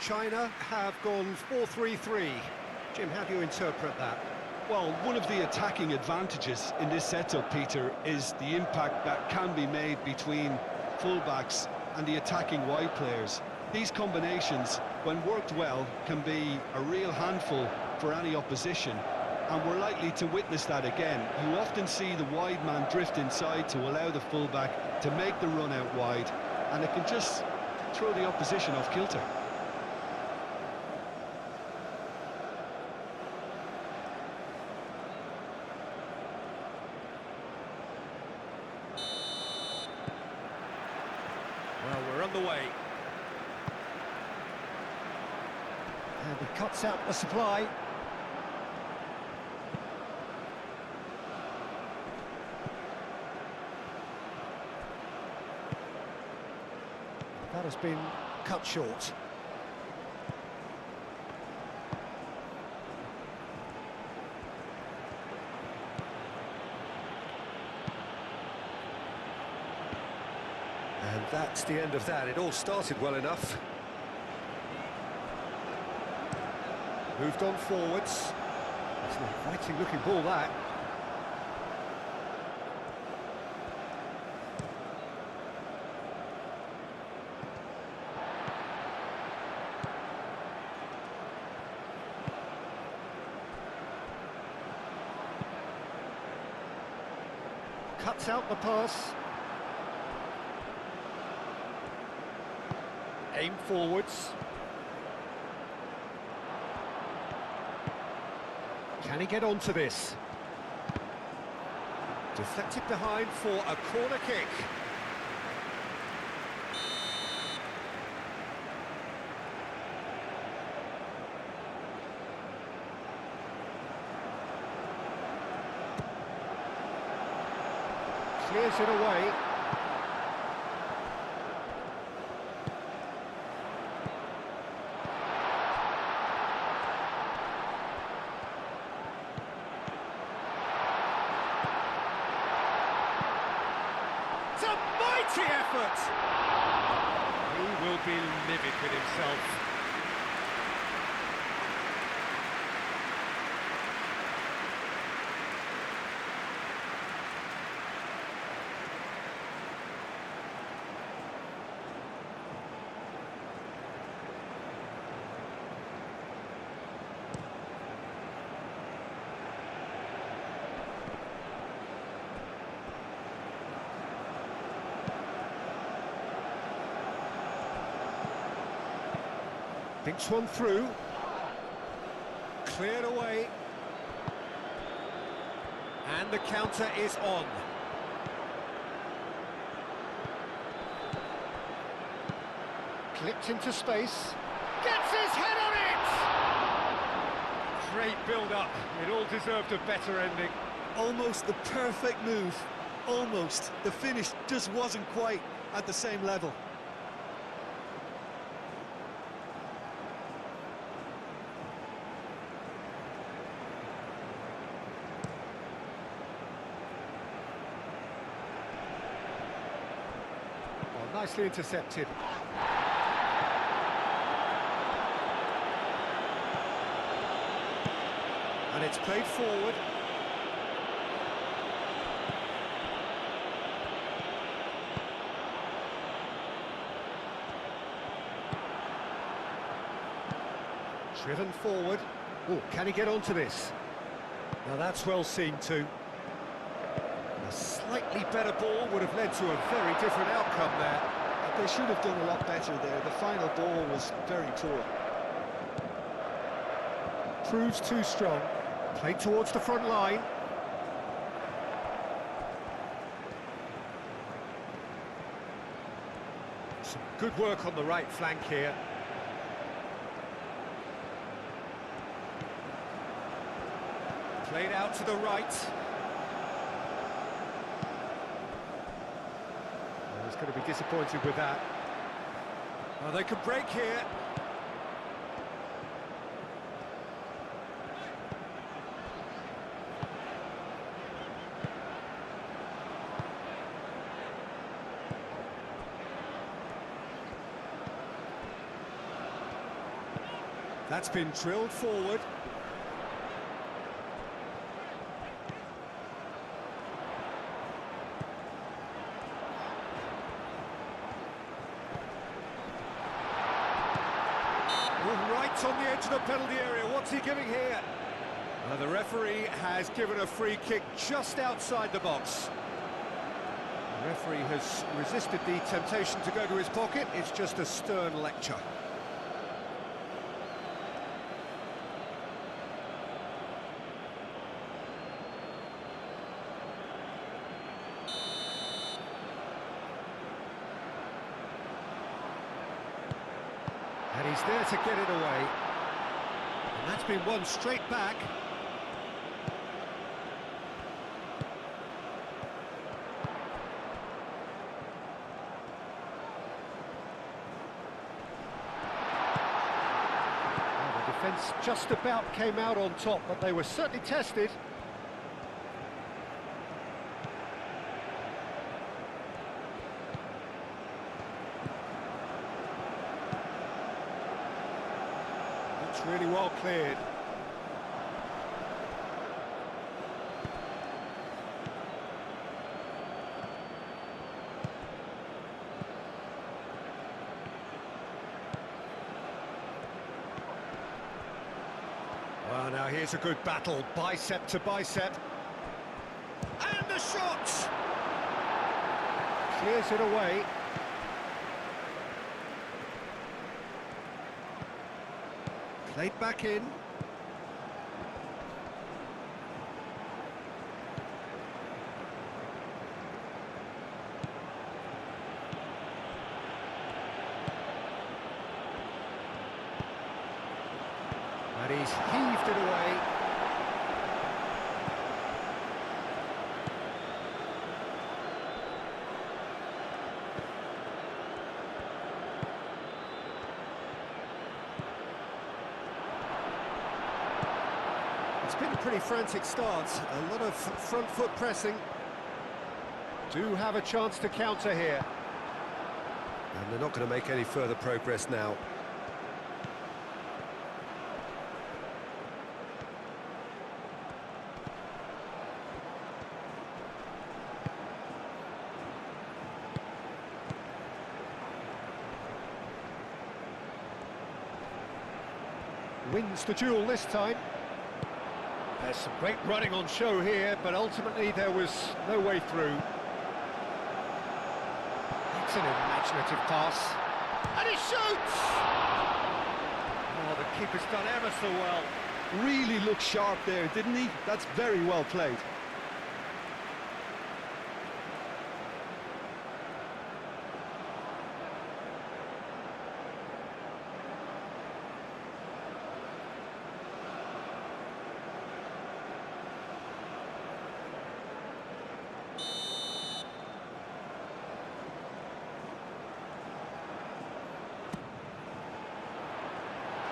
China have gone 4-3-3. Jim, how do you interpret that? Well, one of the attacking advantages in this setup, Peter, is the impact that can be made between fullbacks and the attacking wide players. These combinations, when worked well, can be a real handful for any opposition, and we're likely to witness that again. You often see the wide man drift inside to allow the fullback to make the run out wide, and it can just throw the opposition off kilter. Well, we're on the way. And he cuts out the supply. That has been cut short. And that's the end of that. It all started well enough. Moved on forwards. It's an inviting looking ball, that. Cuts out the pass. Aim forwards. Can he get onto this? Deflected behind for a corner kick. Clears it away. It's a mighty effort! He will be livid with himself. Thinks one through. Cleared away. And the counter is on. Clipped into space. Gets his head on it! Great build-up. It all deserved a better ending. Almost the perfect move. Almost. The finish just wasn't quite at the same level. Nicely intercepted. And it's played forward. Driven forward. Oh, can he get onto this? Now that's well seen too. A slightly better ball would have led to a very different outcome there. They should have done a lot better there. The final ball was very poor. Proves too strong. Played towards the front line. Some good work on the right flank here. Played out to the right. He's going to be disappointed with that. Oh, they could break here. That's been drilled forward. Right on the edge of the penalty area. What's he giving here? The referee has given a free kick just outside the box. The referee has resisted the temptation to go to his pocket. It's just a stern lecture. And he's there to get it away. And that's been won straight back. Well, the defence just about came out on top, but they were certainly tested. Really well cleared. Well, now here's a good battle, bicep to bicep. And the shot! Clears it away. Played back in. And he's heaved it away. It's been a pretty frantic start, a lot of front foot pressing. Do have a chance to counter here. And they're not going to make any further progress now. Wins the duel this time. There's some great running on show here, but ultimately there was no way through. It's an imaginative pass. And he shoots! Oh, the keeper's done ever so well. Really looked sharp there, didn't he? That's very well played.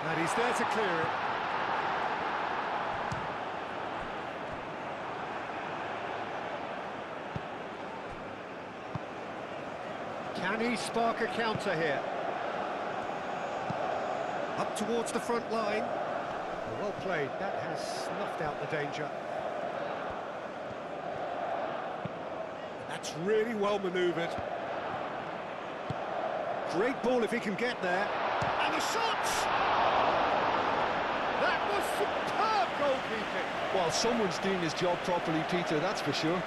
And he's there to clear it. Can he spark a counter here? Up towards the front line. Well played, that has snuffed out the danger. That's really well manoeuvred. Great ball if he can get there. And the shot! That was superb goalkeeping. Well, someone's doing his job properly, Peter, that's for sure.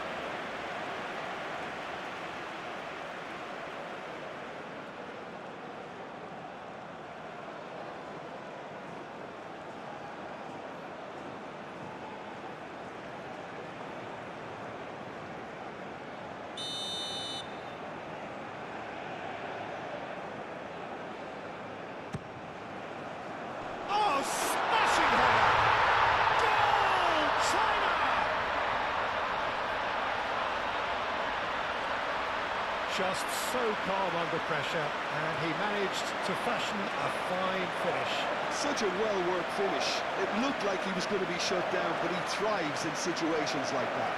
Just so calm under pressure, and he managed to fashion a fine finish. Such a well-worked finish. It looked like he was going to be shut down, but he thrives in situations like that.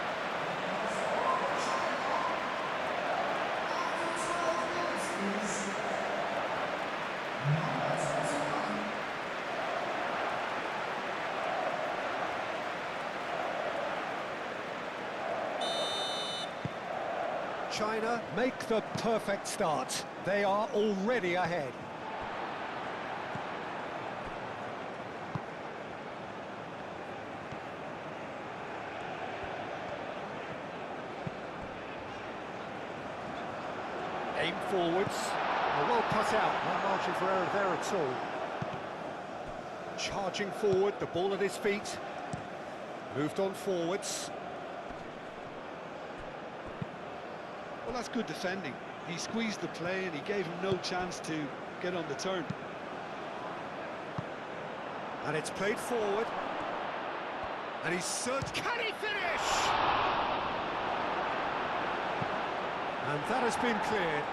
China make the perfect start. They are already ahead. Aim forwards. Well cut out, no margin for error there at all. Charging forward, the ball at his feet. Moved on forwards. Well, that's good defending. He squeezed the play and he gave him no chance to get on the turn. And it's played forward. And he's searched. Can he finish? And that has been cleared.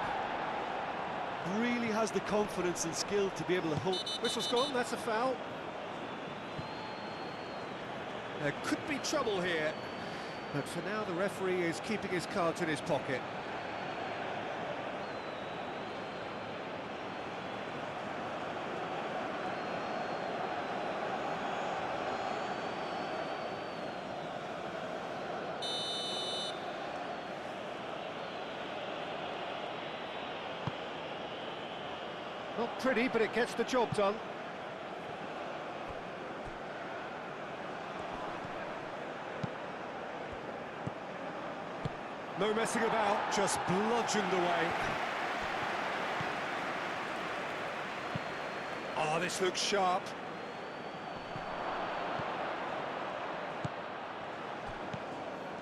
Really has the confidence and skill to be able to hold. Whistle's gone, that's a foul. There could be trouble here. But for now, the referee is keeping his cards in his pocket. Not pretty, but it gets the job done. No messing about, just bludgeoned away. Oh, this looks sharp.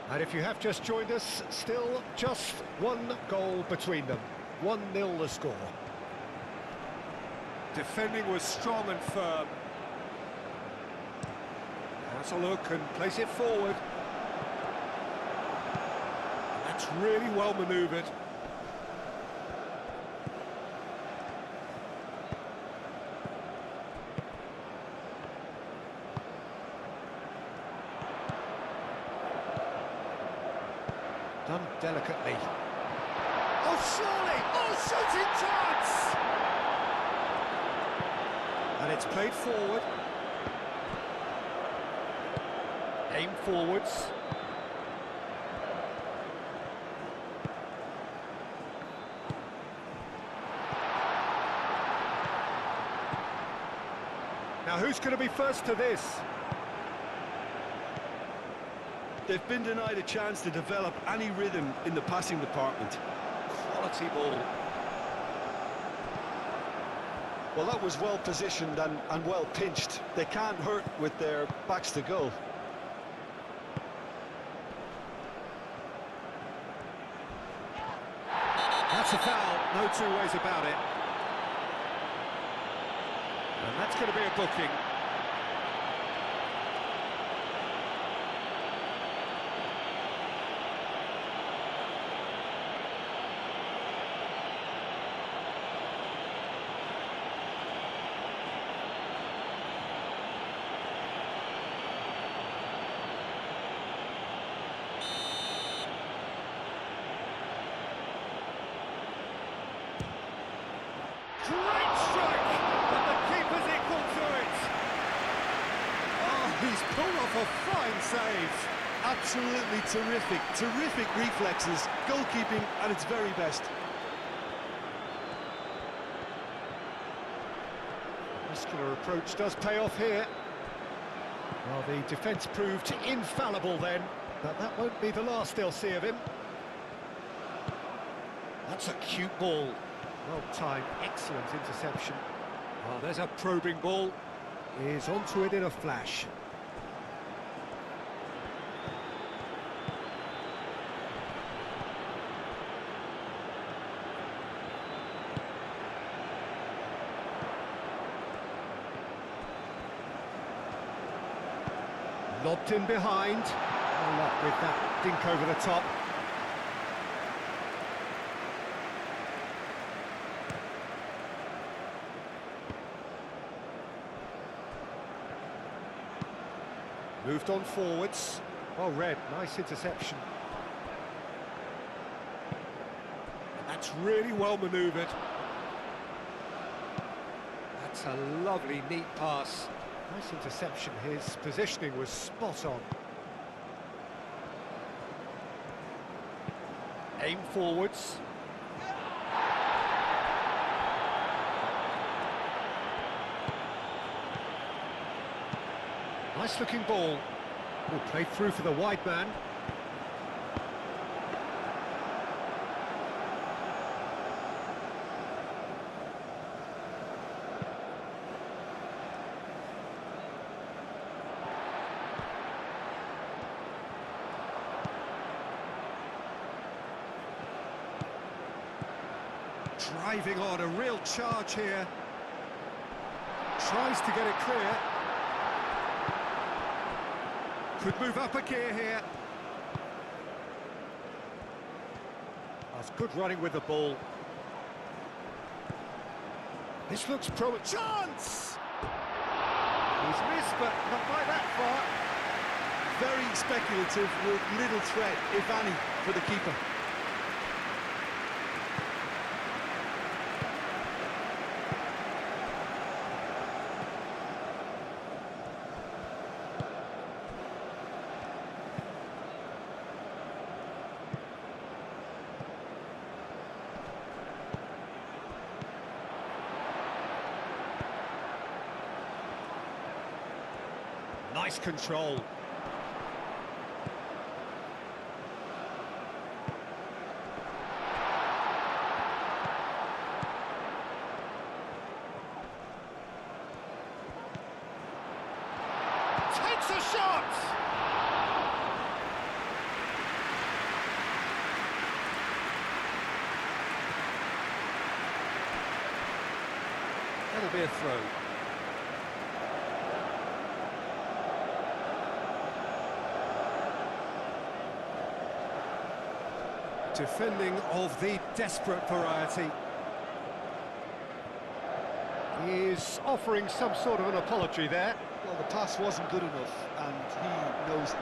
And if you have just joined us, still just one goal between them. 1-0 the score. Defending was strong and firm. Has a look and place it forward. That's really well manoeuvred. Done delicately. Oh, surely! Oh, shooting chance! And it's played forward. Aim forwards. Now who's going to be first to this? They've been denied a chance to develop any rhythm in the passing department. Quality ball. Well, that was well positioned and well pinched. They can't hurt with their backs to goal. That's a foul, no two ways about it. And that's going to be a booking. Great strike, but the keeper's equal to it. Oh, he's pulled off a fine save. Absolutely terrific, terrific reflexes, goalkeeping at its very best. Muscular approach does pay off here. Well, the defence proved infallible then, but that won't be the last they'll see of him. That's a cute ball. Well timed, excellent interception. Oh, there's a probing ball. He's onto it in a flash. Lobbed in behind. No luck with that dink over the top. Moved on forwards. Well read, nice interception. That's really well manoeuvred. That's a lovely, neat pass. Nice interception, his positioning was spot on. Aim forwards. Nice looking ball. Oh, played through for the wide man. Driving on, a real charge here. Tries to get it clear. Could move up a gear here. That's good running with the ball. This looks chance! He's missed, but not by that far. Very speculative with little threat, if any, for the keeper. Nice control. Takes a shot! That'll be a throw. Defending of the desperate variety. He is offering some sort of an apology there. Well, the pass wasn't good enough, and he knows it.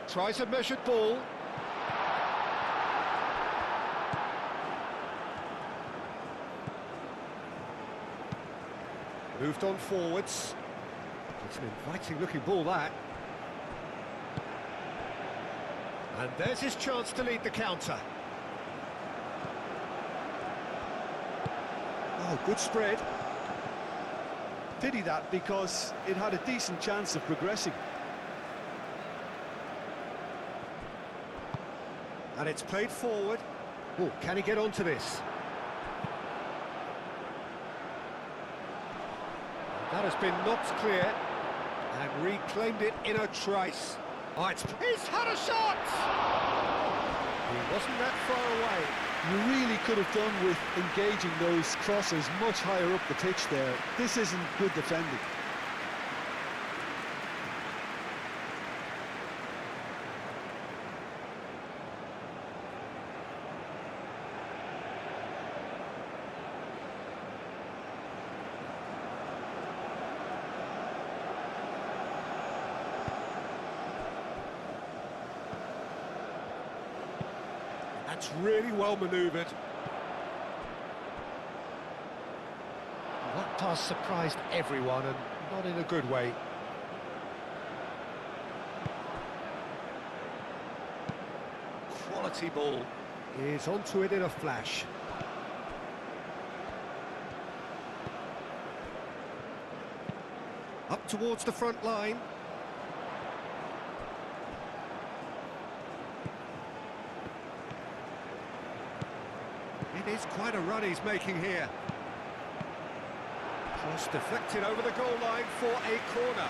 Tries a measured ball. Moved on forwards. It's an inviting looking ball, that. And there's his chance to lead the counter. Oh, good spread. Pity that, because it had a decent chance of progressing. And it's played forward. Oh, can he get onto this? That has been knocked clear and reclaimed it in a trice. Oh, he's had a shot! He wasn't that far away. You really could have done with engaging those crosses much higher up the pitch there. This isn't good defending. That's really well manoeuvred. That pass surprised everyone, and not in a good way. Quality ball. Is onto it in a flash. Up towards the front line. It is quite a run he's making here. Cross deflected over the goal line for a corner.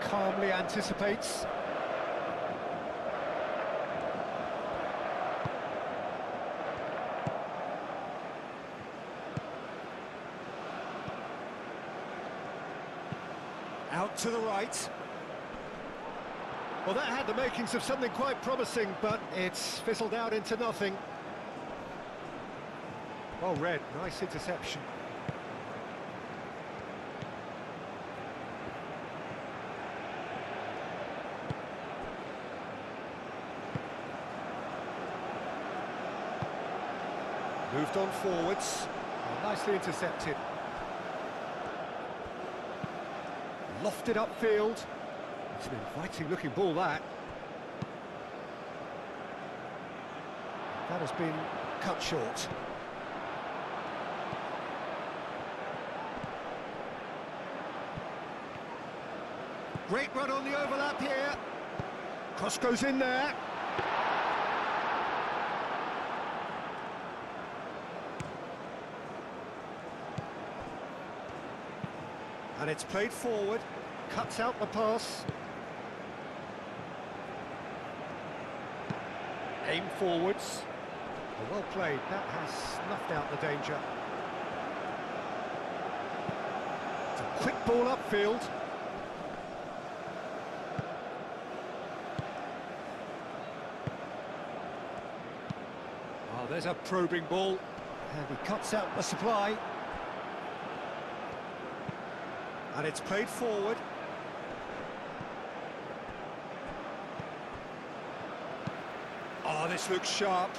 Calmly anticipates. Out to the right. Well, that had the makings of something quite promising, but it's fizzled out into nothing. Well read, nice interception. Moved on forwards. Well, nicely intercepted. Lofted upfield. It's an inviting looking ball, that. That has been cut short. Great run on the overlap here. Cross goes in there. And it's played forward, cuts out the pass. Aim forwards. Well played, that has snuffed out the danger. It's a quick ball upfield. Oh, there's a probing ball. And he cuts out the supply. And it's played forward. Oh, this looks sharp.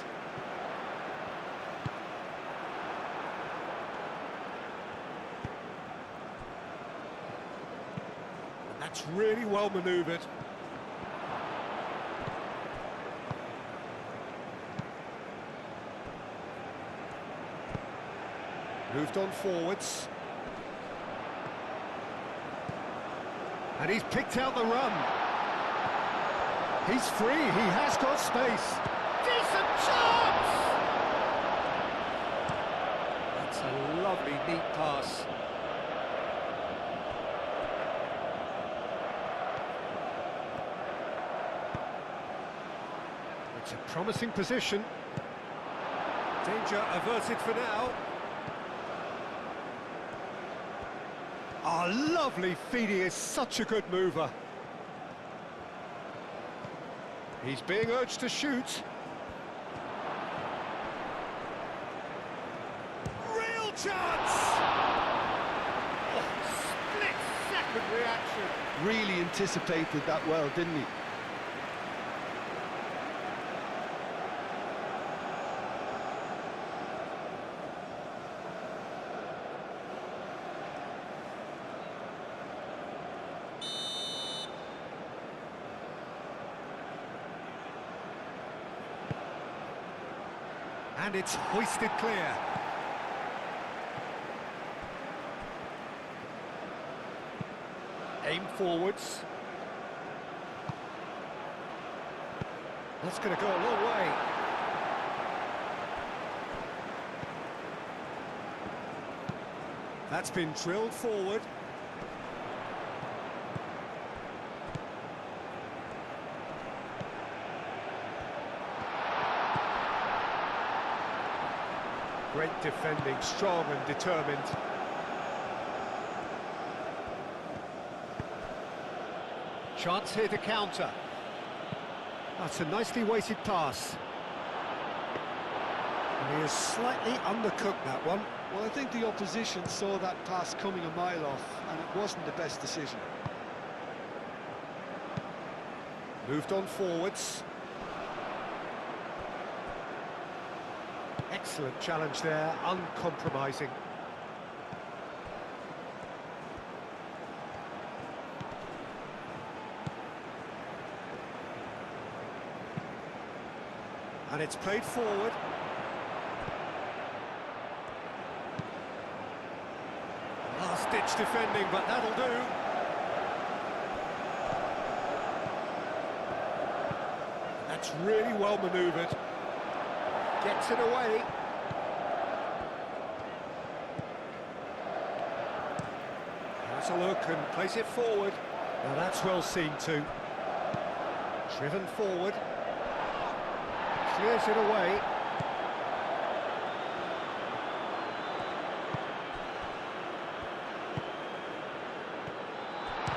And that's really well manoeuvred. Moved on forwards. And he's picked out the run. He's free, he has got space. Decent chance! That's a lovely, neat pass. It's a promising position. Danger averted for now. Oh, lovely feed, he is such a good mover. He's being urged to shoot. Real chance! Oh, split-second reaction. Really anticipated that well, didn't he? And it's hoisted clear. Aim forwards. That's going to go a long way. That's been drilled forward. Great defending, strong and determined. Chance here to counter. That's a nicely weighted pass. And he has slightly undercooked that one. Well, I think the opposition saw that pass coming a mile off, and it wasn't the best decision. Moved on forwards. Excellent challenge there, uncompromising. And it's played forward. Last-ditch defending, but that'll do. That's really well manoeuvred. Gets it away. Has a look and plays it forward. Now that's well seen too. Driven forward. Clears it away.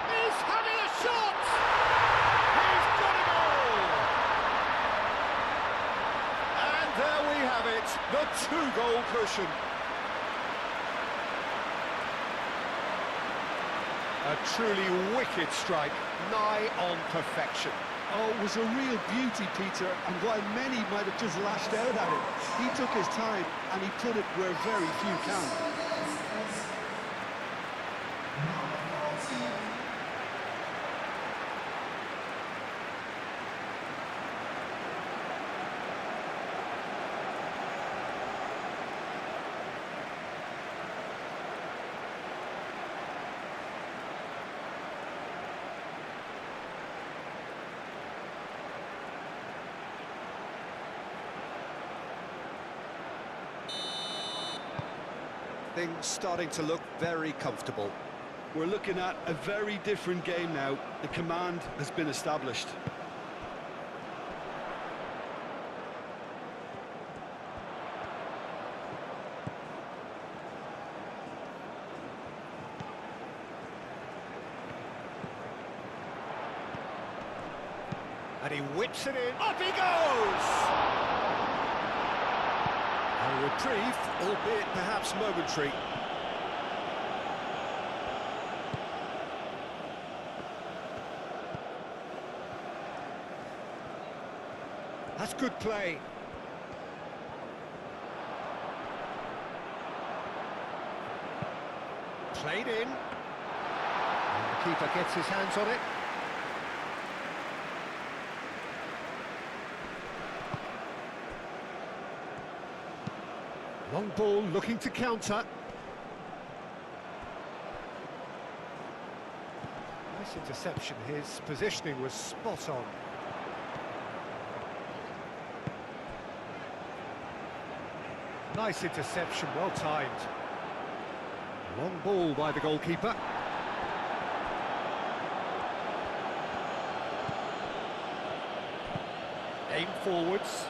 He's having a shot! He's got a goal! And there we have it. the two-goal cushion. A truly wicked strike, nigh on perfection. Oh, it was a real beauty, Peter, and while many might have just lashed out at it, he took his time and he put it where very few can. Things starting to look very comfortable. We're looking at a very different game now. The command has been established. And he whips it in. Up he goes! A reprieve, albeit perhaps momentary. That's good play. Played in. And the keeper gets his hands on it. Long ball looking to counter. Nice interception. His positioning was spot on. Nice interception, well timed. Long ball by the goalkeeper. Aim forwards.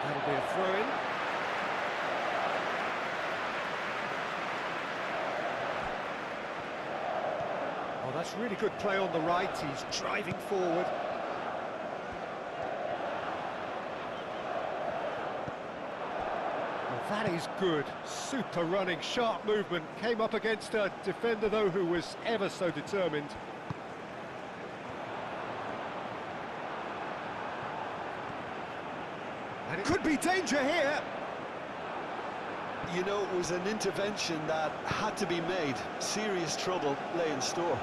That'll be a throw-in. Oh, that's really good play on the right. He's driving forward. Well, that is good. Super running, sharp movement. Came up against a defender, though, who was ever so determined. And it could be danger here. You know, it was an intervention that had to be made. Serious trouble lay in store.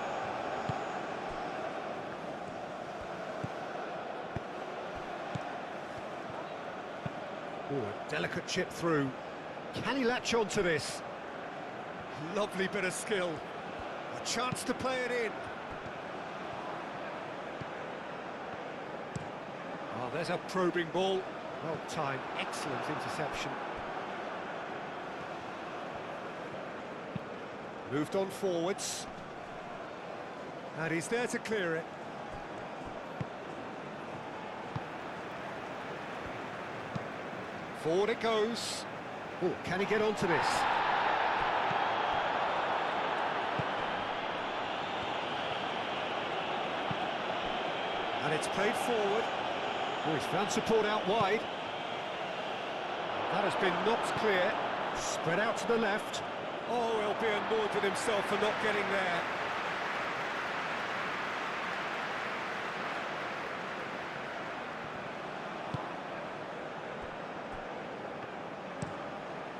Ooh, a delicate chip through. Can he latch on to this? Lovely bit of skill. A chance to play it in. Oh, there's a probing ball. Well timed, excellent interception. Moved on forwards. And he's there to clear it. Forward it goes. Oh, can he get onto this? And it's played forward. Oh, he's found support out wide. That has been knocked clear. Spread out to the left. Oh, he'll be annoyed with himself for not getting there.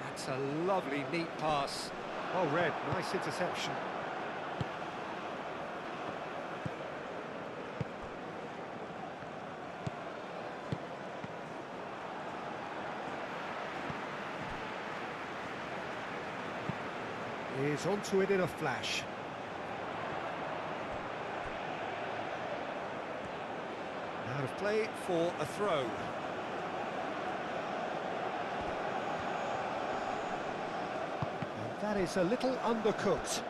That's a lovely, neat pass. Oh, Red, nice interception. Is onto it in a flash. Out of play for a throw. And that is a little undercooked.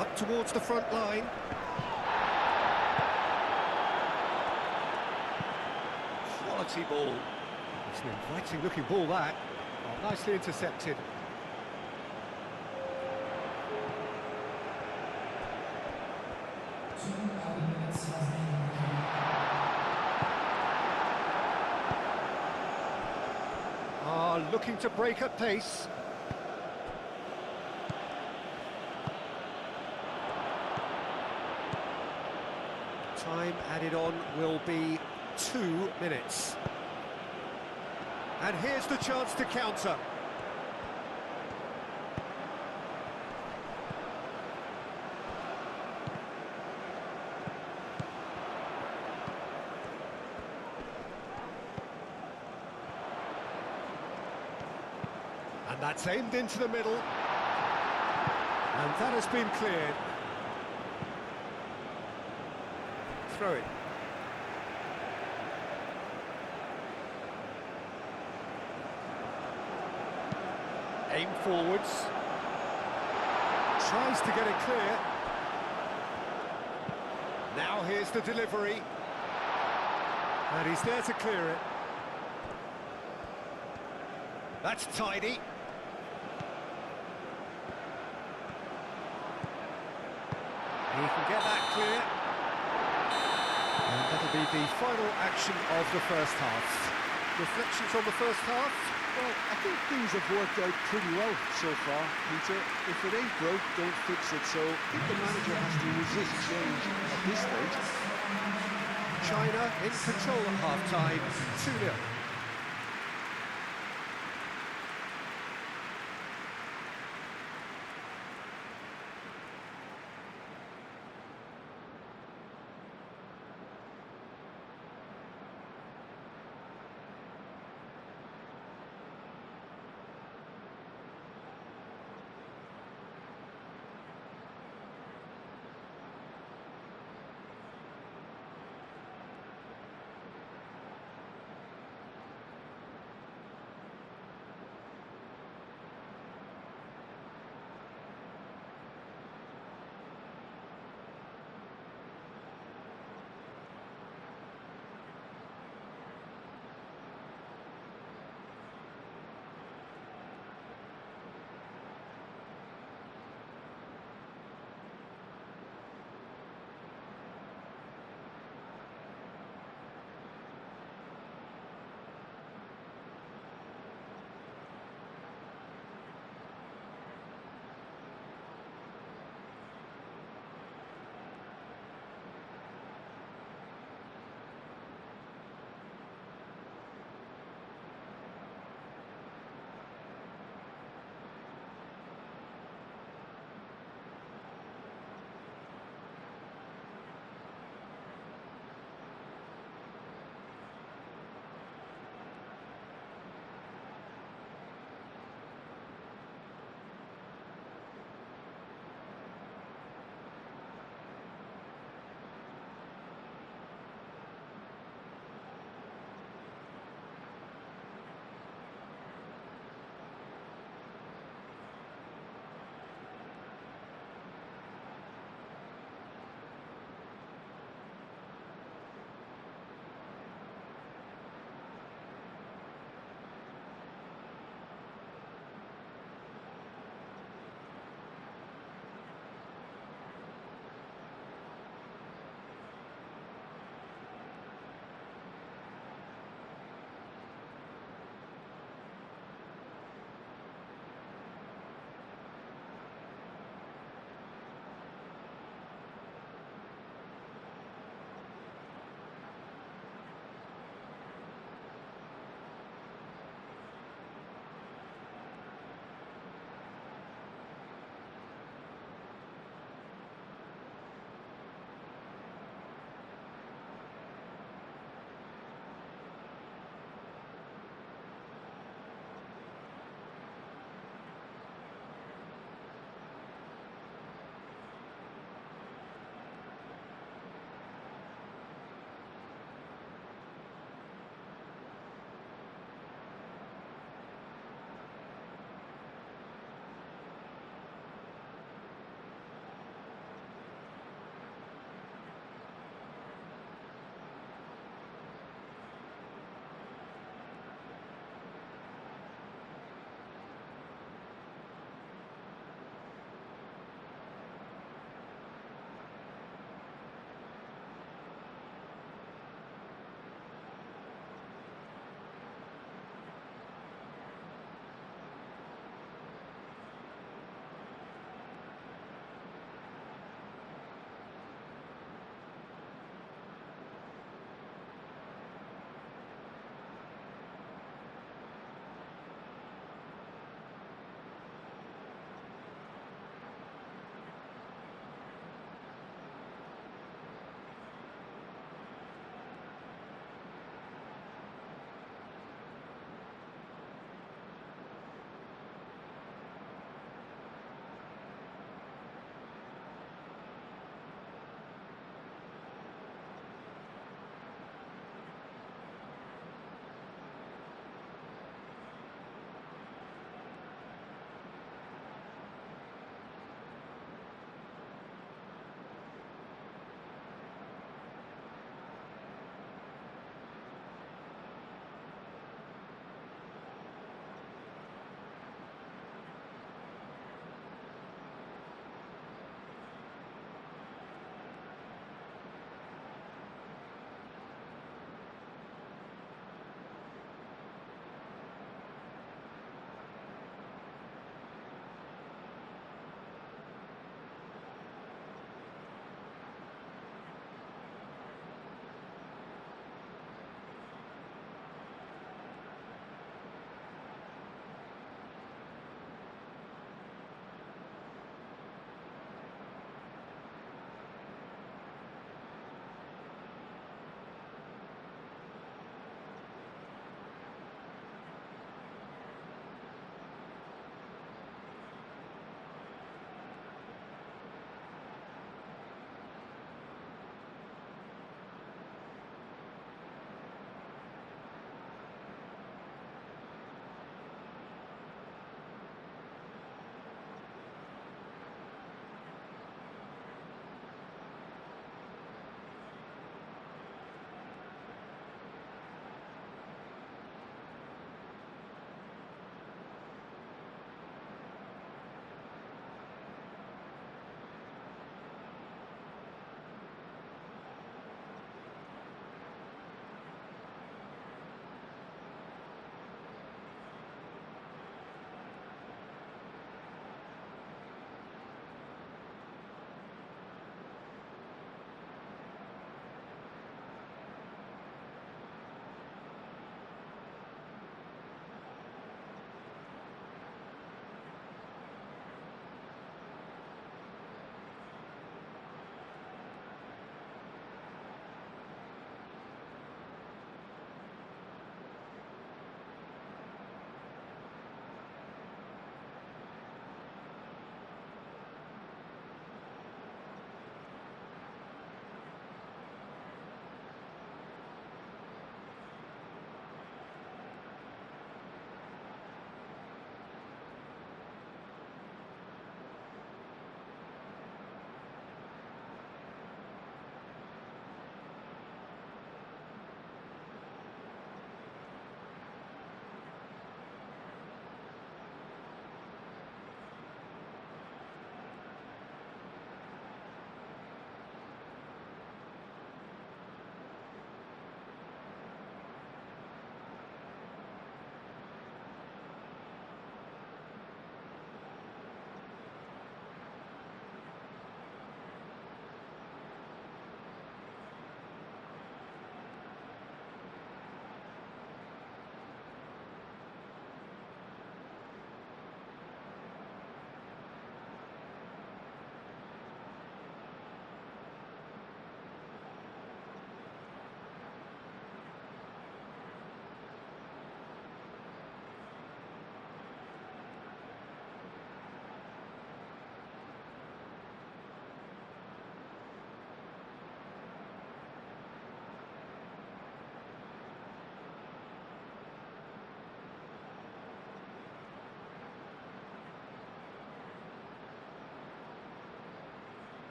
Up towards the front line. Quality ball. It's an inviting looking ball, that. Oh, nicely intercepted. Looking to break at pace. Time added on will be 2 minutes. And here's the chance to counter. And that's aimed into the middle. And that has been cleared. Throw it. Aim forwards. Tries to get it clear. Now here's the delivery. And he's there to clear it. That's tidy. He can get that clear. And that'll be the final action of the first half. Reflections on the first half? Well, I think things have worked out pretty well so far, Peter. If it ain't broke, don't fix it. So I think the manager has to resist change at this stage. China in control at half-time, 2-0.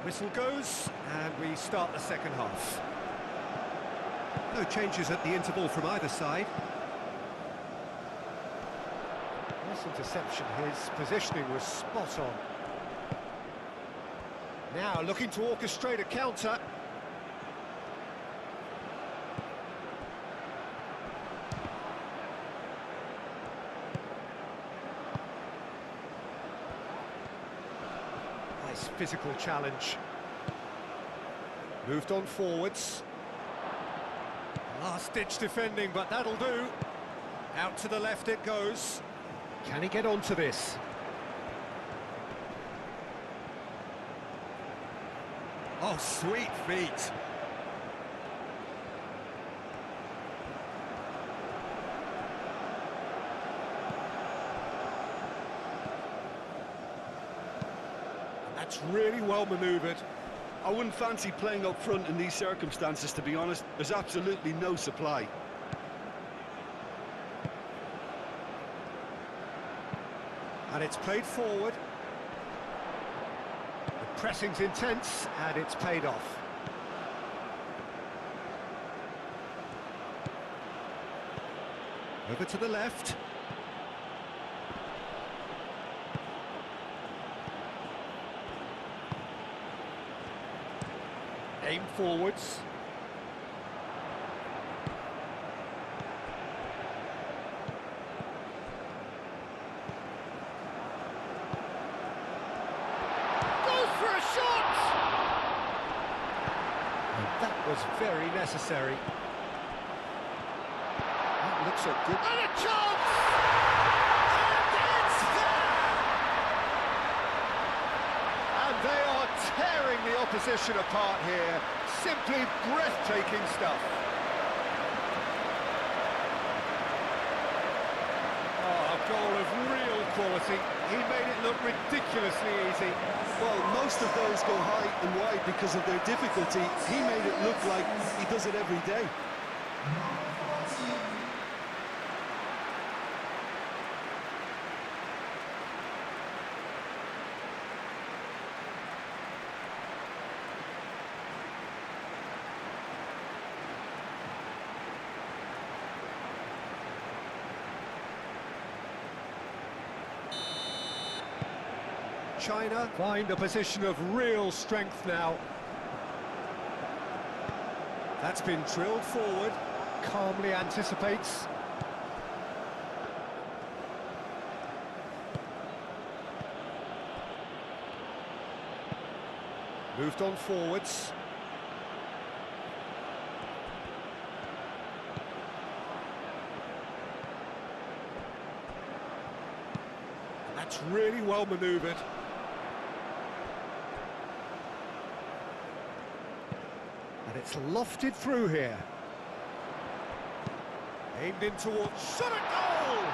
Whistle goes, and we start the second half. No changes at the interval from either side. Nice interception, his positioning was spot on. Now looking to orchestrate a counter. Nice physical challenge. Moved on forwards. Last-ditch defending, but that'll do. Out to the left it goes. Can he get onto this? Oh, sweet feet. That's really well manoeuvred. I wouldn't fancy playing up front in these circumstances, to be honest. There's absolutely no supply. And it's played forward. The pressing's intense, and it's paid off. Over to the left. Aim forwards. Goes for a shot! And that was very necessary. That looks a good... And a chance! And it's there! And they are tearing the opposition apart here. Simply breathtaking stuff. Oh, a goal of real quality. He made it look ridiculously easy. Well, most of those go high and wide because of their difficulty. He made it look like he does it every day. China find a position of real strength now. That's been drilled forward, calmly anticipates. Moved on forwards. That's really well manoeuvred. And it's lofted through here. Aimed in towards... Shot at goal!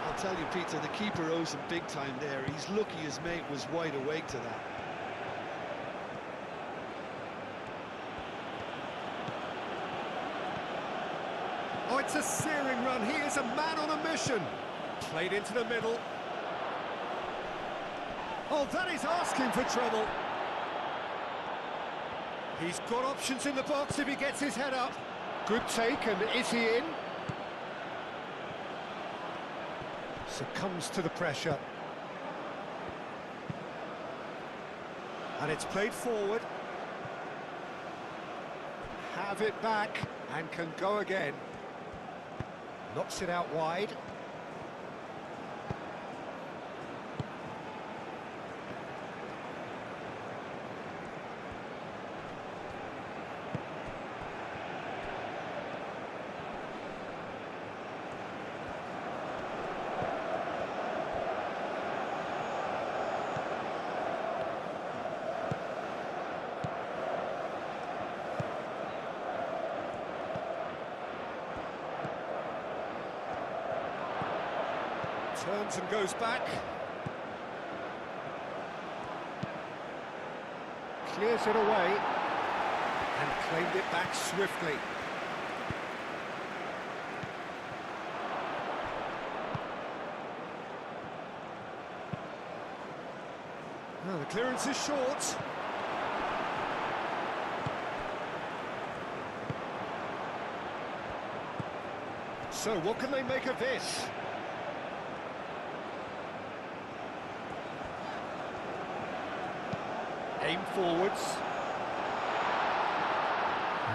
I'll tell you, Peter, the keeper owes him big time there. He's lucky his mate was wide awake to that. Oh, it's a searing run. He is a man on a mission. Played into the middle. Oh, that is asking for trouble. He's got options in the box if he gets his head up. Good take, and is he in? Succumbs to the pressure. And it's played forward. Have it back, and can go again. Knocks it out wide. Turns and goes back. Clears it away. And claimed it back swiftly. Well, the clearance is short. So, what can they make of this? Aim forwards.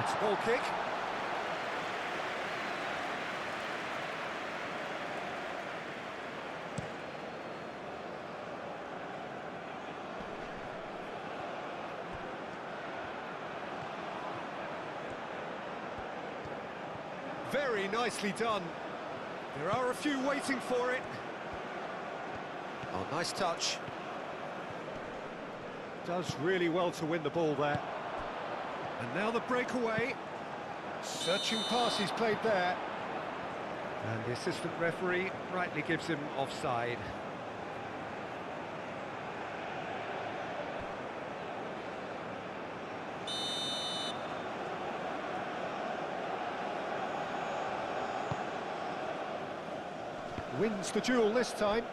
It's a goal kick. Very nicely done. There are a few waiting for it. Oh, nice touch. Does really well to win the ball there. And now the breakaway. Searching pass he's played there. And the assistant referee rightly gives him offside. Wins the duel this time.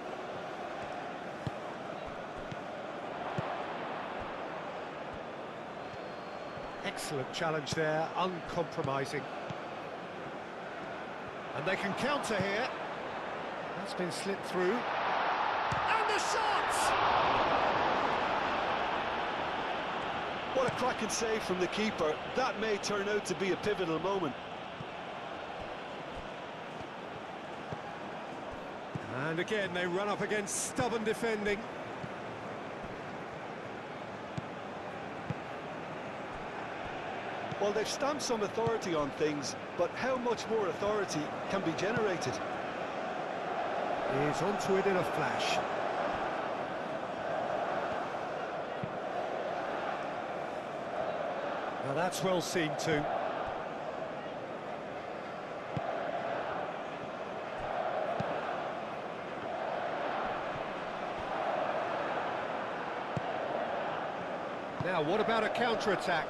Excellent challenge there, uncompromising. And they can counter here. That's been slipped through. And the shot! What a cracking save from the keeper. That may turn out to be a pivotal moment. And again, they run up against stubborn defending. Well, they've stamped some authority on things, but how much more authority can be generated? He's onto it in a flash. Now that's well seen too. Now, what about a counter-attack?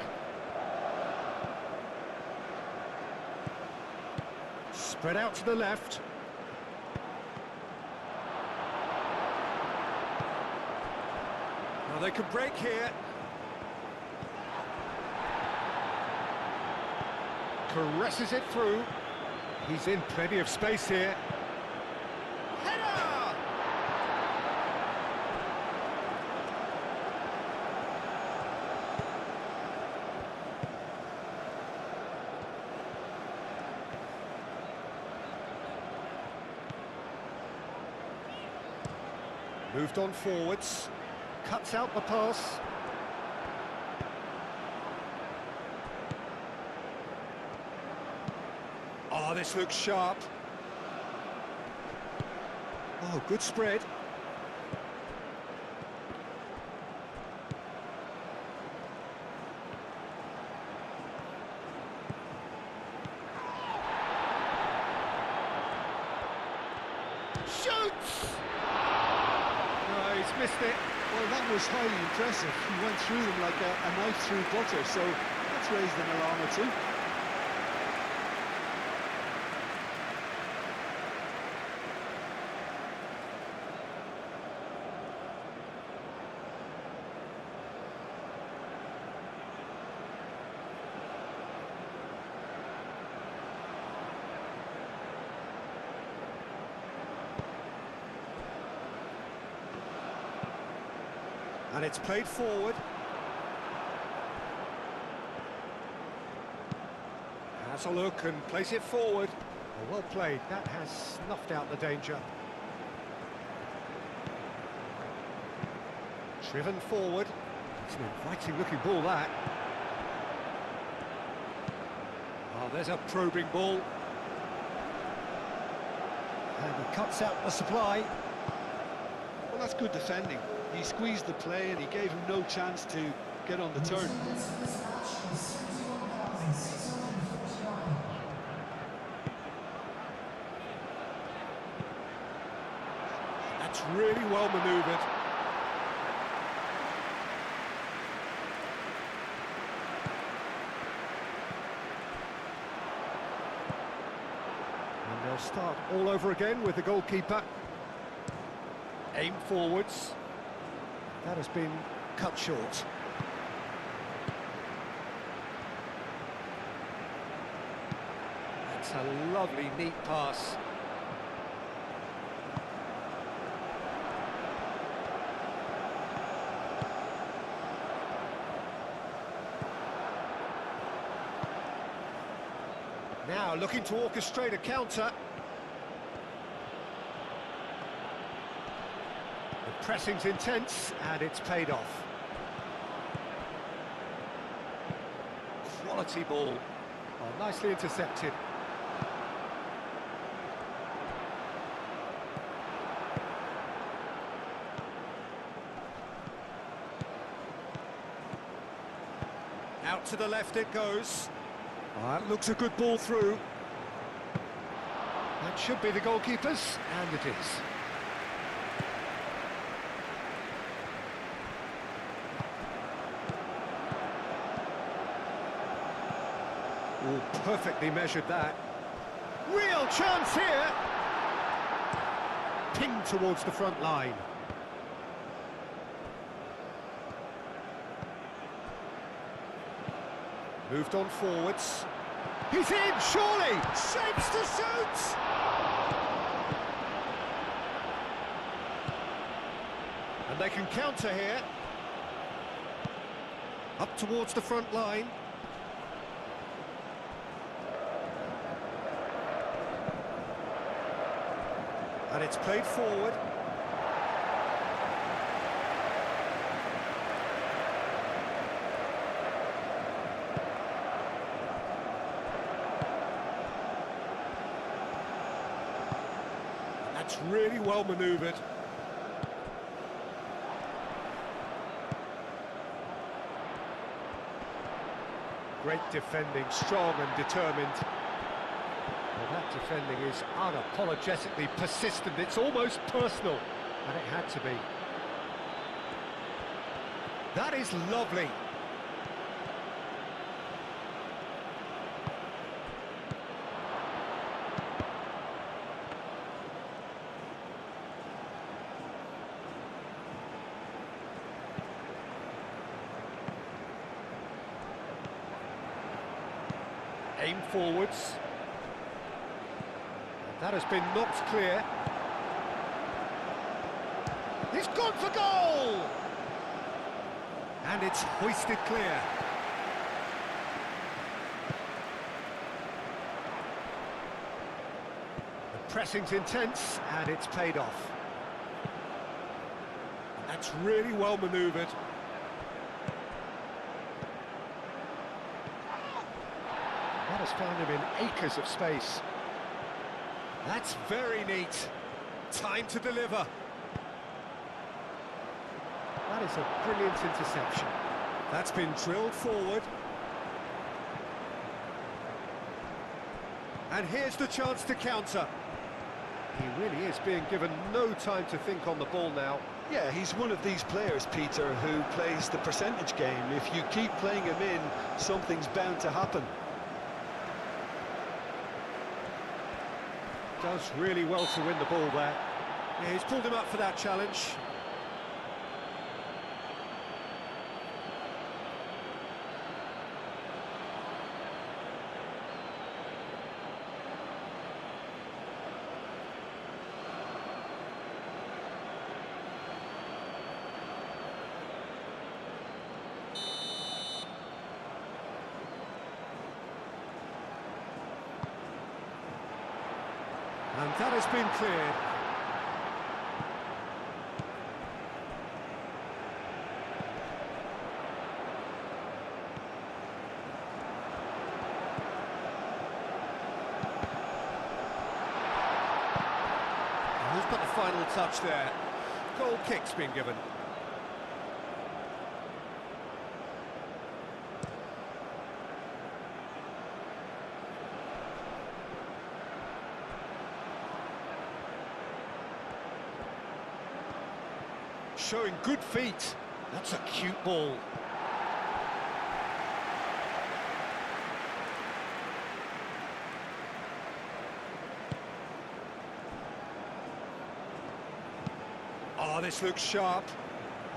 Spread out to the left. Now they can break here. Caresses it through. He's in plenty of space here. Header! Moved on forwards, cuts out the pass. Oh, this looks sharp. Oh, good spread. Shoots! He's missed it. Well, that was highly impressive. He went through them like a knife through butter, so that's raised an alarm or two. And it's played forward. Has a look and plays it forward. Well played, that has snuffed out the danger. Driven forward. It's an inviting looking ball, that. Oh, there's a probing ball. And he cuts out the supply. Well, that's good defending. He squeezed the play and he gave him no chance to get on the turn. That's really well manoeuvred. And they'll start all over again with the goalkeeper. Aim forwards. That has been cut short. That's a lovely, neat pass. Now looking to orchestrate a counter. The pressing's intense and it's paid off. Quality ball. Oh, nicely intercepted. Out to the left it goes. Oh, that looks a good ball through. That should be the goalkeeper's, and it is. Oh, perfectly measured that. Real chance here! Pinged towards the front line. Moved on forwards. He's in, surely! Shapes to shoot! And they can counter here. Up towards the front line. And it's played forward. That's really well manoeuvred. Great defending, strong and determined. Well, that defending is unapologetically persistent. It's almost personal, and it had to be. That is lovely. Aim forwards. That has been knocked clear. He's gone for goal! And it's hoisted clear. The pressing's intense, and it's paid off. That's really well manoeuvred. That has found him in acres of space. That's very neat. Time to deliver. That is a brilliant interception. That's been drilled forward. And here's the chance to counter. He really is being given no time to think on the ball now. Yeah, he's one of these players, Peter, who plays the percentage game. If you keep playing him in, something's bound to happen. Does really well to win the ball there. Yeah, he's pulled him up for that challenge. And that has been cleared. And who's got the final touch there? Goal kick's been given. Showing good feet. That's a cute ball. Oh, this looks sharp.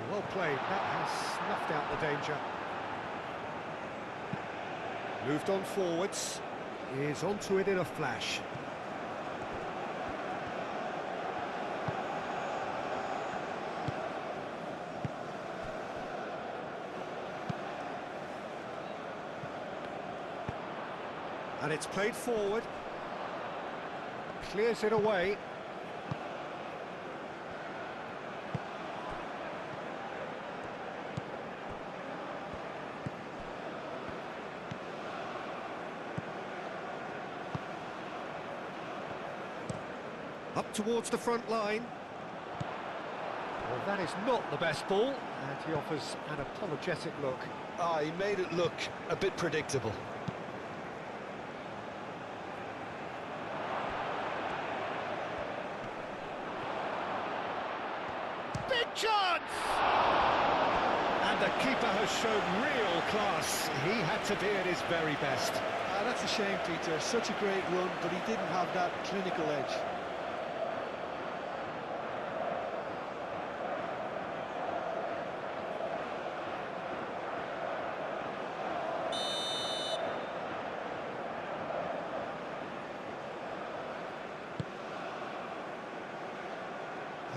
Well played, that has snuffed out the danger. Moved on forwards, is onto it in a flash. And it's played forward. Clears it away. Up towards the front line. Well, that is not the best ball, and he offers an apologetic look. Ah, he made it look a bit predictable. Big chance! And the keeper has shown real class. He had to be at his very best. That's a shame, Peter. Such a great run, but he didn't have that clinical edge.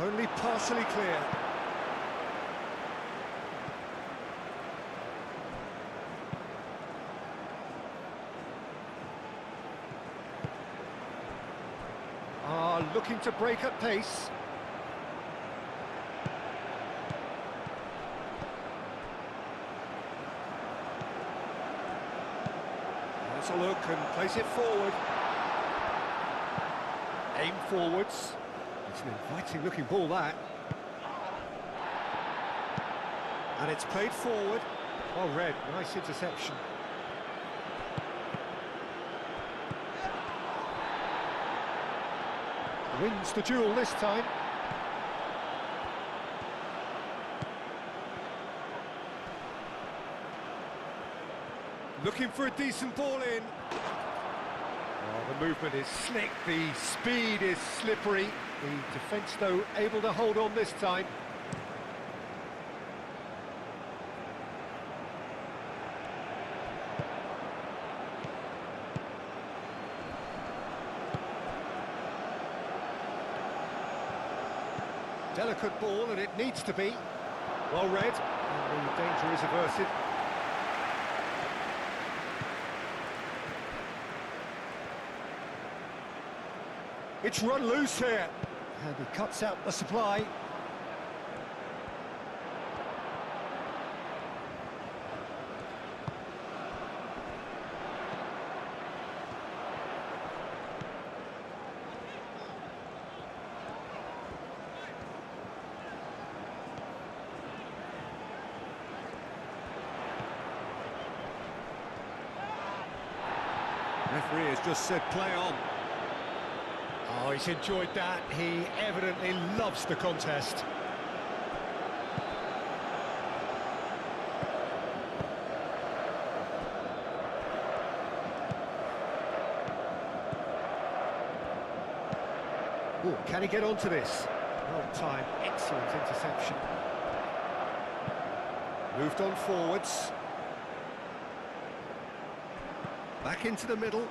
Only partially clear. Looking to break at pace. There's a look and place it forward. Aim forwards. It's an inviting looking ball, that. And it's played forward. Well read, nice interception. Wins the duel this time. Looking for a decent ball in. Oh, the movement is slick, the speed is slippery. The defence, though, able to hold on this time. Delicate ball, and it needs to be. Well read, and the danger is averted. It's run loose here, and he cuts out the supply. Referee has just said play on. Oh, he's enjoyed that. He evidently loves the contest. Oh, can he get onto this? Well timed, excellent interception. Moved on forwards. Back into the middle.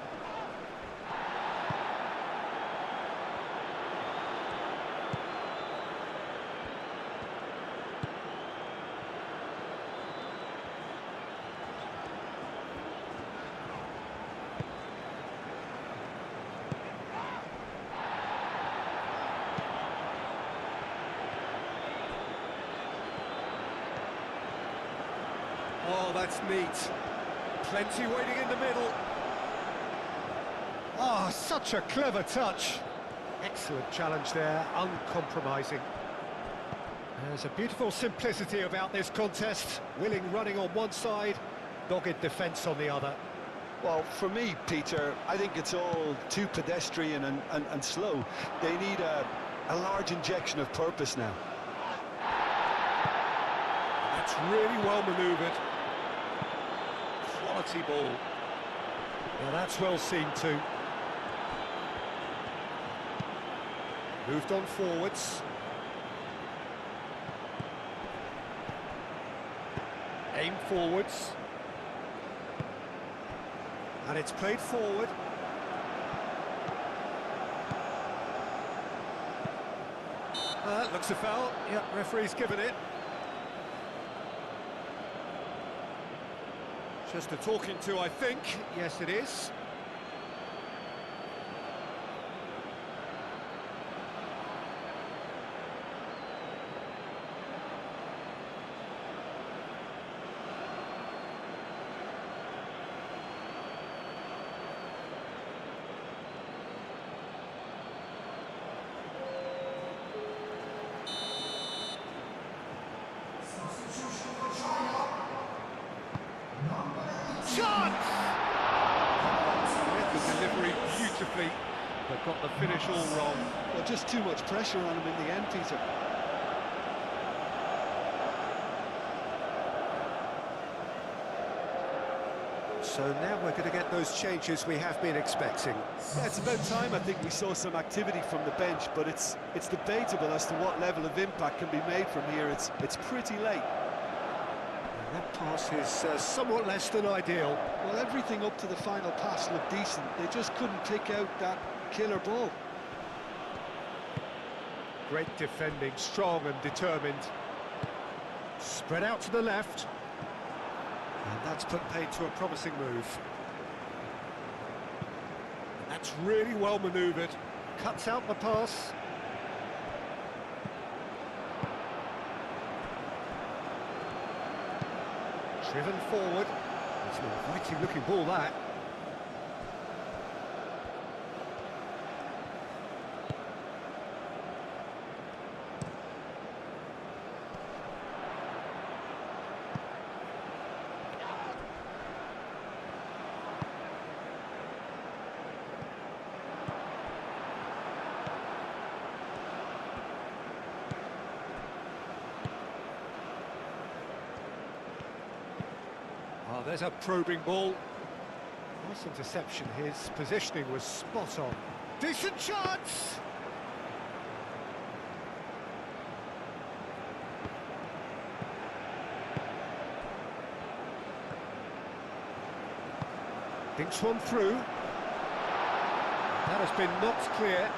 Oh, that's neat. Plenty waiting in the middle. Oh, such a clever touch. Excellent challenge there, uncompromising. There's a beautiful simplicity about this contest. Willing running on one side, dogged defence on the other. Well, for me, Peter, I think it's all too pedestrian and slow. They need a large injection of purpose now. That's really well manoeuvred. Quality ball. Now that's well seen too. Moved on forwards. forwards. And it's played forward. Looks a foul. Yep, referee's given it. Just a talking to, I think. Yes, it is. Chance! Read the delivery beautifully, but got the finish all wrong. Well, just too much pressure on him in the end, Peter. So now we're going to get those changes we have been expecting. Yeah, it's about time I think we saw some activity from the bench, but it's debatable as to what level of impact can be made from here. It's pretty late. That pass is somewhat less than ideal. Well, everything up to the final pass looked decent. They just couldn't pick out that killer ball. Great defending, strong and determined. Spread out to the left. And that's put paid to a promising move. That's really well manoeuvred. Cuts out the pass. Driven forward. It's an inviting looking ball, that. Oh, there's a probing ball. Nice interception. His positioning was spot on. Decent chance! Thinks one through. That has been knocked clear.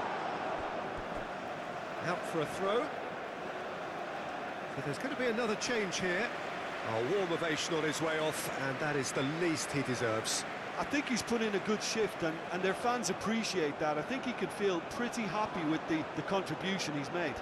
Out for a throw. So there's going to be another change here. A warm ovation on his way off, and that is the least he deserves. I think he's put in a good shift, and their fans appreciate that. I think he could feel pretty happy with the contribution he's made.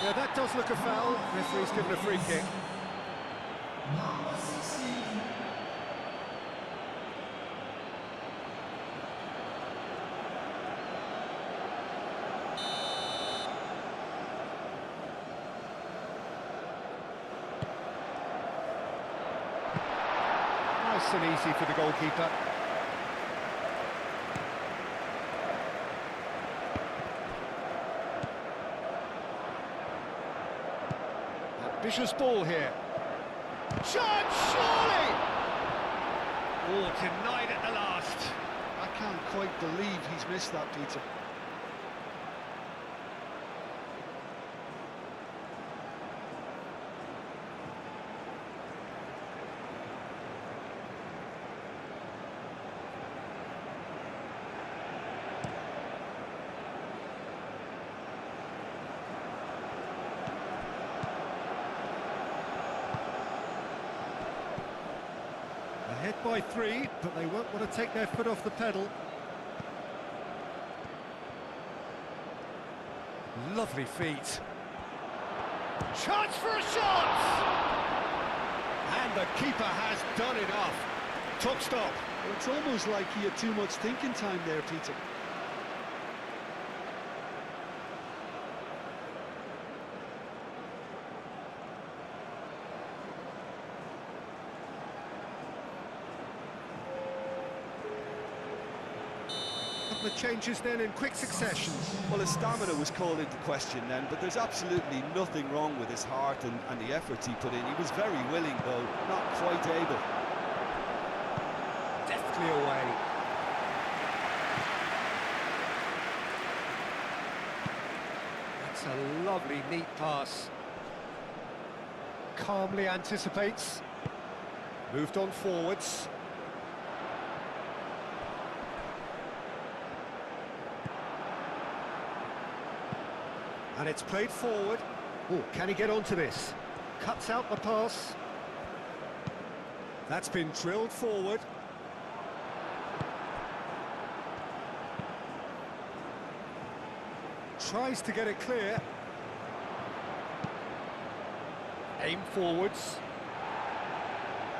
Yeah, that does look a foul. Referee's given a free kick. Nice and easy for the goalkeeper. Ambitious ball here. Chance, surely! Oh, denied at the last. I can't quite believe he's missed that, Peter. Ahead by 3, but they won't want to take their foot off the pedal. Lovely feet. Chance for a shot! And the keeper has done enough. Top stop. Well, it's almost like he had too much thinking time there, Peter. Couple of changes then in quick succession. Well, his stamina was called into question then, but there's absolutely nothing wrong with his heart and the efforts he put in. He was very willing, though, not quite able. Deftly away. That's a lovely, neat pass. Calmly anticipates. Moved on forwards. And it's played forward. Oh, can he get onto this? Cuts out the pass. That's been drilled forward. Tries to get it clear. Aim forwards.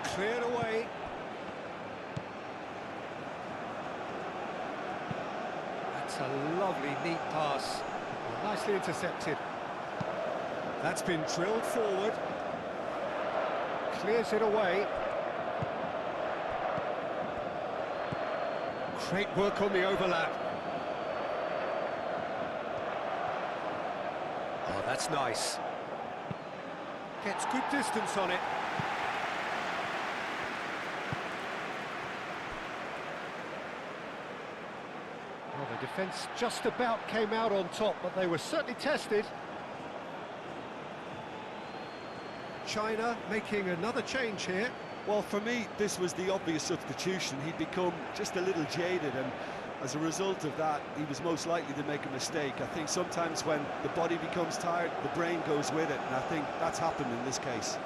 Cleared away. That's a lovely, neat pass. Nicely intercepted. That's been drilled forward. Clears it away. Great work on the overlap. Oh, that's nice. Gets good distance on it. Well, the defence just about came out on top, but they were certainly tested. China making another change here. Well, for me, this was the obvious substitution. He'd become just a little jaded, and as a result of that, he was most likely to make a mistake. I think sometimes when the body becomes tired, the brain goes with it, and I think that's happened in this case.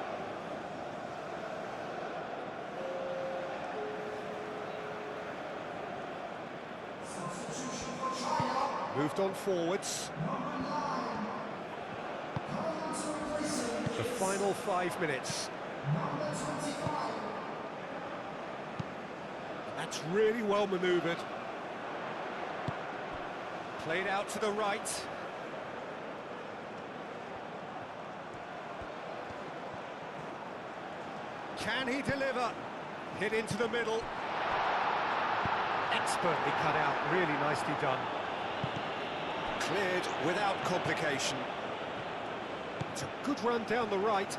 Moved on forwards. The final 5 minutes. That's really well manoeuvred. Played out to the right. Can he deliver? Hit into the middle. Expertly cut out, really nicely done. Cleared without complication. It's a good run down the right.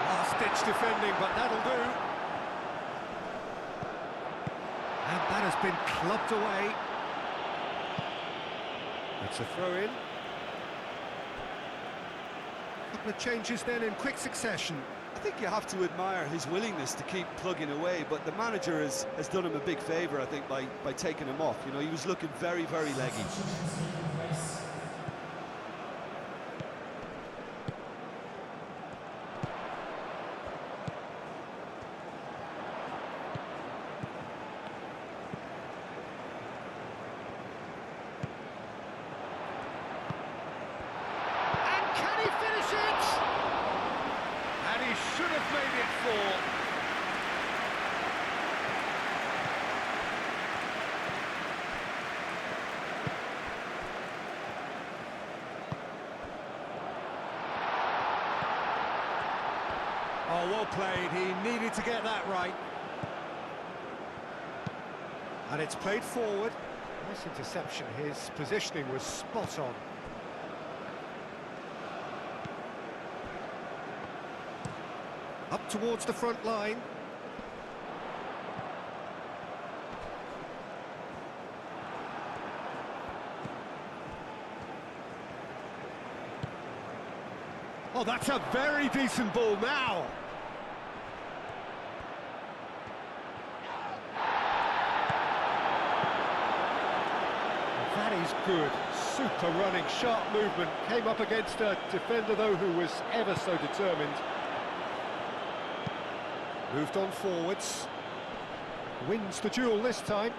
Last-ditch defending, but that'll do. And that has been clubbed away. It's a throw-in. Couple of changes then in quick succession. I think you have to admire his willingness to keep plugging away, but the manager has done him a big favour, I think, by taking him off. You know, he was looking very, very leggy. Should have made it 4. Oh, well played. He needed to get that right. And it's played forward. Nice interception. His positioning was spot on. Up towards the front line. Oh, that's a very decent ball now. That is good. Super running, sharp movement. Came up against a defender, though, who was ever so determined. Moved on forwards. Wins the duel this time.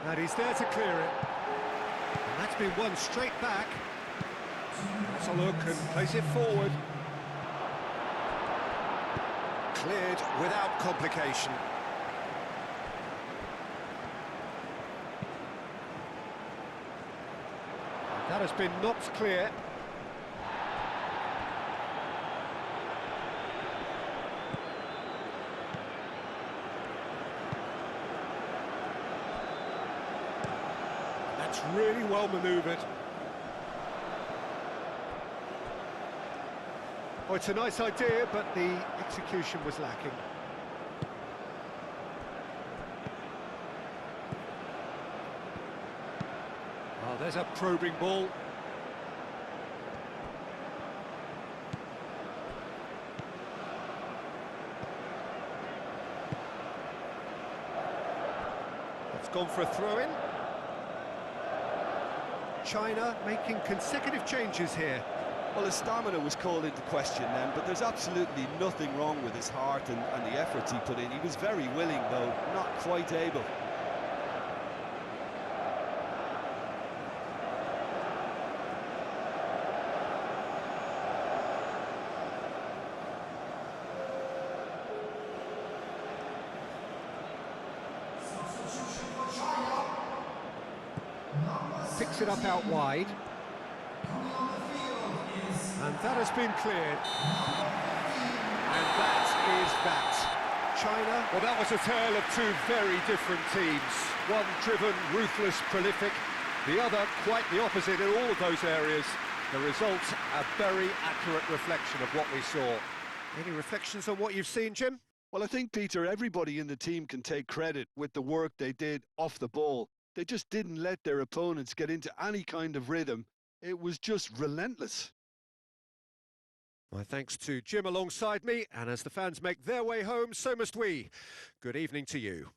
And he's there to clear it. And that's been won straight back. Let's a look and place it forward. Cleared without complication. That has been knocked clear. That's really well manoeuvred. Oh, it's a nice idea, but the execution was lacking. Oh, there's a probing ball. It's gone for a throw-in. China making consecutive changes here. Well, his stamina was called into question then, but there's absolutely nothing wrong with his heart and the efforts he put in. He was very willing, though, not quite able. Picks it up out wide. And that has been cleared. And that is that. China, well, that was a tale of two very different teams. One driven, ruthless, prolific. The other quite the opposite in all of those areas. The result, a very accurate reflection of what we saw. Any reflections on what you've seen, Jim? Well, I think, Peter, everybody in the team can take credit with the work they did off the ball. They just didn't let their opponents get into any kind of rhythm. It was just relentless. My thanks to Jim alongside me, and as the fans make their way home, so must we. Good evening to you.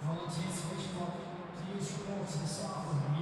Volunteers switching up to use reports to the staff room.